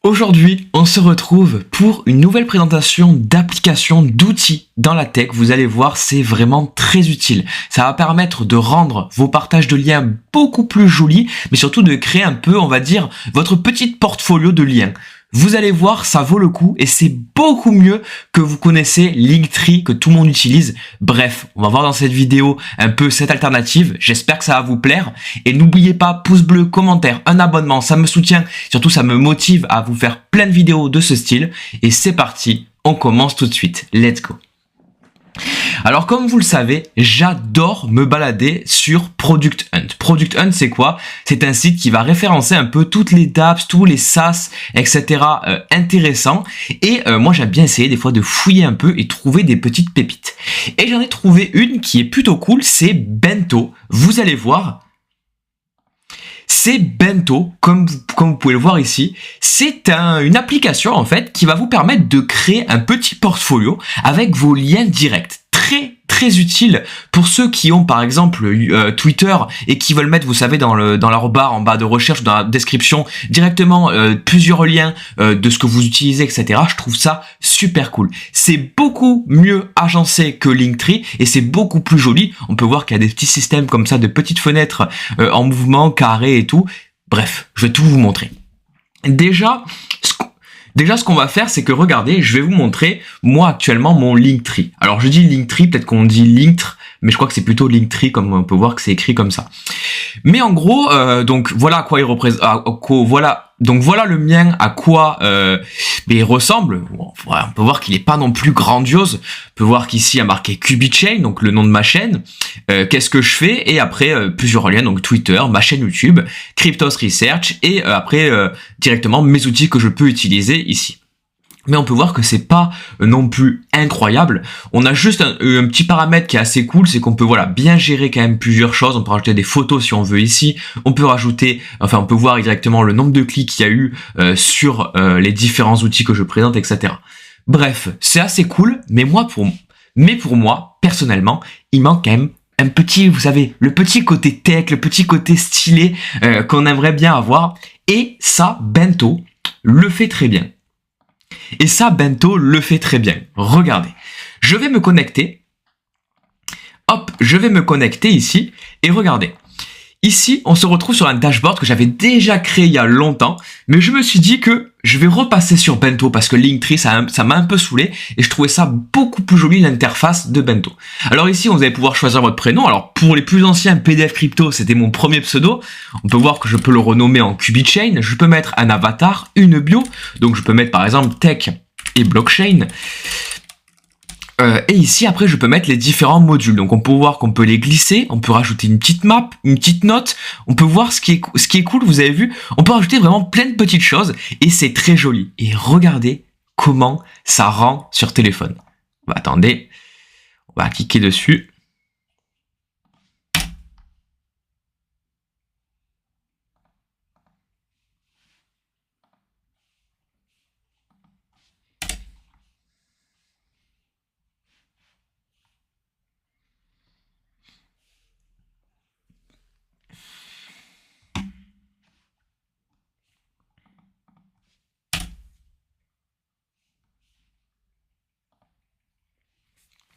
Aujourd'hui, on se retrouve pour une nouvelle présentation d'applications, d'outils dans la tech. Vous allez voir, c'est vraiment très utile. Ça va permettre de rendre vos partages de liens beaucoup plus jolis, mais surtout de créer un peu, on va dire, votre petit portfolio de liens. Vous allez voir, ça vaut le coup et c'est beaucoup mieux que vous connaissez Linktree que tout le monde utilise. Bref, on va voir dans cette vidéo un peu cette alternative. J'espère que ça va vous plaire. Et n'oubliez pas, pouce bleu, commentaire, un abonnement, ça me soutient. Surtout, ça me motive à vous faire plein de vidéos de ce style. Et c'est parti, on commence tout de suite. Let's go. Alors comme vous le savez, j'adore me balader sur Product Hunt. Product Hunt, c'est quoi? C'est un site qui va référencer un peu toutes les dApps, tous les SaaS, etc. Intéressants. Et moi, j'aime bien essayer des fois de fouiller un peu et trouver des petites pépites. Et j'en ai trouvé une qui est plutôt cool, c'est Bento. Vous allez voir. C'est Bento, comme vous pouvez le voir ici. C'est une application en fait qui va vous permettre de créer un petit portfolio avec vos liens directs. Très utile pour ceux qui ont par exemple Twitter et qui veulent mettre, vous savez, dans leur barre en bas de recherche, dans la description, directement plusieurs liens de ce que vous utilisez, etc. Je trouve ça super cool. C'est beaucoup mieux agencé que Linktree et c'est beaucoup plus joli. On peut voir qu'il y a des petits systèmes comme ça, de petites fenêtres en mouvement, carré et tout. Bref, je vais tout vous montrer. Déjà, ce qu'on va faire, c'est que regardez, je vais vous montrer, moi, actuellement, mon Linktree. Alors, je dis Linktree, peut-être qu'on dit Linktre, mais je crois que c'est plutôt Linktree, comme on peut voir que c'est écrit comme ça. Mais en gros, donc, voilà à quoi il représente, voilà le mien, à quoi il ressemble. Bon, voilà, on peut voir qu'il est pas non plus grandiose. On peut voir qu'ici, il y a marqué Cubichain, donc le nom de ma chaîne. Qu'est-ce que je fais? Et après, plusieurs liens, donc Twitter, ma chaîne YouTube, Cryptos Research, et après, directement, mes outils que je peux utiliser ici. Mais on peut voir que c'est pas non plus incroyable. On a juste un petit paramètre qui est assez cool, c'est qu'on peut bien gérer quand même plusieurs choses. On peut rajouter des photos si on veut ici. On peut on peut voir directement le nombre de clics qu'il y a eu sur les différents outils que je présente, etc. Bref, c'est assez cool, mais pour moi, personnellement, il manque quand même un petit, vous savez, le petit côté tech, le petit côté stylé qu'on aimerait bien avoir. Et ça, Bento le fait très bien. Et ça, Bento le fait très bien. Regardez. Je vais me connecter. Hop, je vais me connecter ici. Et regardez. Ici, on se retrouve sur un dashboard que j'avais déjà créé il y a longtemps. Mais je me suis dit que je vais repasser sur Bento parce que Linktree, ça m'a un peu saoulé. Et je trouvais ça beaucoup plus joli, l'interface de Bento. Alors ici, vous allez pouvoir choisir votre prénom. Alors pour les plus anciens, PDF Crypto, c'était mon premier pseudo. On peut voir que je peux le renommer en Cubichain. Je peux mettre un avatar, une bio. Donc je peux mettre par exemple Tech et Blockchain. Et ici, après, je peux mettre les différents modules. Donc, on peut voir qu'on peut les glisser. On peut rajouter une petite map, une petite note. On peut voir ce qui est cool, vous avez vu. On peut rajouter vraiment plein de petites choses. Et c'est très joli. Et regardez comment ça rend sur téléphone. Attendez. On va cliquer dessus.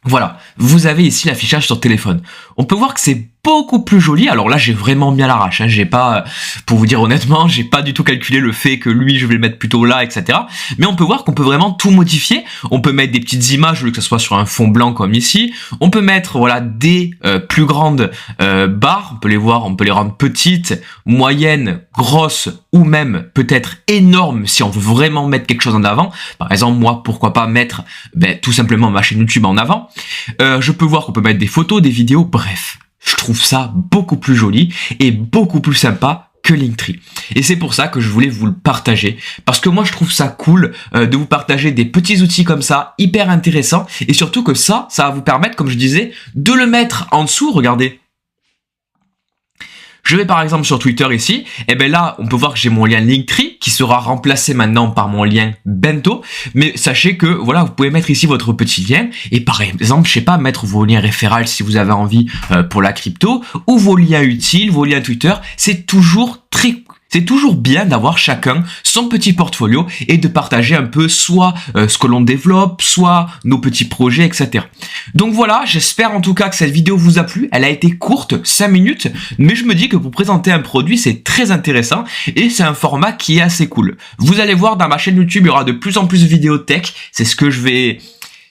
Voilà, vous avez ici l'affichage sur téléphone. On peut voir que c'est beaucoup plus joli. Alors là, j'ai vraiment mis à l'arrache. J'ai pas, pour vous dire honnêtement, j'ai pas du tout calculé le fait que lui, je vais le mettre plutôt là, etc. Mais on peut voir qu'on peut vraiment tout modifier. On peut mettre des petites images, au lieu que ce soit sur un fond blanc comme ici. On peut mettre, des plus grandes barres. On peut les voir, on peut les rendre petites, moyennes, grosses ou même peut-être énormes si on veut vraiment mettre quelque chose en avant. Par exemple, moi, pourquoi pas mettre tout simplement ma chaîne YouTube en avant. Je peux voir qu'on peut mettre des photos, des vidéos, bref. Je trouve ça beaucoup plus joli et beaucoup plus sympa que Linktree. Et c'est pour ça que je voulais vous le partager. Parce que moi, je trouve ça cool de vous partager des petits outils comme ça, hyper intéressants. Et surtout que ça va vous permettre, comme je disais, de le mettre en dessous. Regardez. Je vais par exemple sur Twitter ici, et bien là, on peut voir que j'ai mon lien Linktree qui sera remplacé maintenant par mon lien Bento. Mais sachez que, voilà, vous pouvez mettre ici votre petit lien et par exemple, je sais pas, mettre vos liens référals si vous avez envie pour la crypto ou vos liens utiles, vos liens Twitter. C'est toujours C'est toujours bien d'avoir chacun son petit portfolio et de partager un peu soit ce que l'on développe, soit nos petits projets, etc. Donc voilà, j'espère en tout cas que cette vidéo vous a plu. Elle a été courte, 5 minutes, mais je me dis que pour présenter un produit, c'est très intéressant et c'est un format qui est assez cool. Vous allez voir dans ma chaîne YouTube, il y aura de plus en plus de vidéos tech.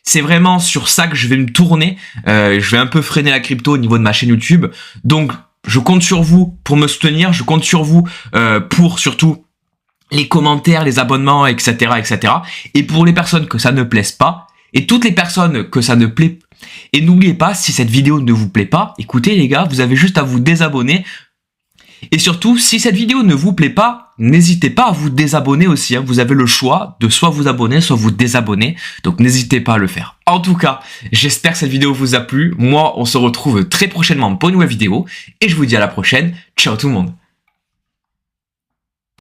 C'est vraiment sur ça que je vais me tourner. Je vais un peu freiner la crypto au niveau de ma chaîne YouTube. Donc, je compte sur vous pour me soutenir. Je compte sur vous pour surtout les commentaires, les abonnements, etc., etc. Et pour les personnes que ça ne plaise pas, et toutes les personnes que ça ne plaît, et n'oubliez pas, si cette vidéo ne vous plaît pas, écoutez les gars, vous avez juste à vous désabonner. Et surtout, si cette vidéo ne vous plaît pas, n'hésitez pas à vous désabonner aussi. Vous avez le choix de soit vous abonner, soit vous désabonner. Donc n'hésitez pas à le faire. En tout cas, j'espère que cette vidéo vous a plu. Moi, on se retrouve très prochainement pour une nouvelle vidéo. Et je vous dis à la prochaine. Ciao tout le monde.